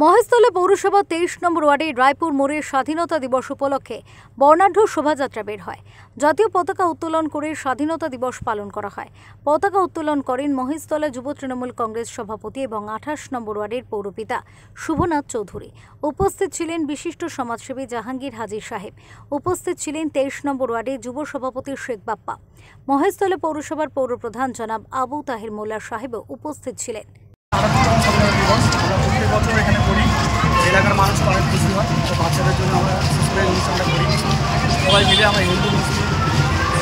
মহেশতলা পৌরসভা 23 নম্বর ওয়ার্ডের রায়পুর মোড়ে স্বাধীনতা দিবস উপলক্ষে বর্ণাঢ্য শোভাযাত্রা বের হয়। জাতীয় পতাকা উত্তোলন করে স্বাধীনতা দিবস পালন করা হয়। পতাকা উত্তোলন করেন মহেশতলা যুব তৃণমূল কংগ্রেস সভাপতি এবং 28 নম্বর ওয়ার্ডের পৌরপিতা শুভনাথ চৌধুরী। উপস্থিত ছিলেন বিশিষ্ট সমাজসেবী জাহাঙ্গীর হাজী সাহেব। উপস্থিত ছিলেন 23 নম্বর ওয়ার্ডের যুব সভাপতি শেখ বাপ্পা। মহেশতলা পৌরসভার পৌরপ্রধান জনাব আবু তাহির মোল্লা সাহেবও উপস্থিত ছিলেন। বছর এখানে করি, এলাকার মানুষ অনেক খুশি হয়। তো বাচ্চাদের জন্য আমরা স্কুলের অনুষ্ঠানটা করি, সবাই মিলে আমরা হিন্দু মুসলিম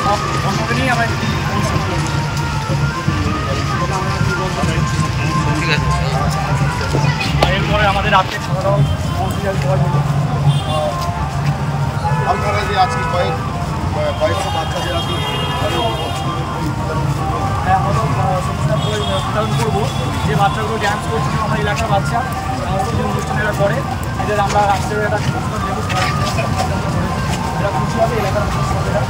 সব ধর্মকে নিয়ে আমরা অনুষ্ঠান করি। আর এরপরে আমাদের আজকে খাওয়া দাওয়া মন্ত্রী সবাই মিলে আপনারা যে আজকে কয়েকশো বাচ্চাদের আজকে বিতরণ করবো, যে বাচ্চাগুলো ড্যান্স করছিল আমার এলাকার বাচ্চা, যে অনুষ্ঠানেরা করে এদের আমরা রাষ্ট্রের একটা পুরস্কার দেবো। এরা খুশি হবে, এলাকার মানুষেরা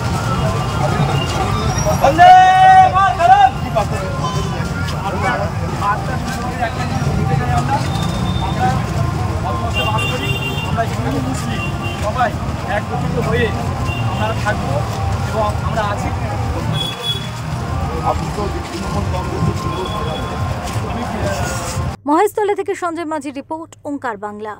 একটা জিনিস দিতে চাই আমরা ভারতবর্ষে বাস করি, আমরা হিন্দু মুসলিম সবাই একত্রিত হয়ে আমরা থাকবো এবং আমরা আছি। মহেশতলা থেকে সঞ্জয় মাঝির রিপোর্ট, ওঙ্কার বাংলা।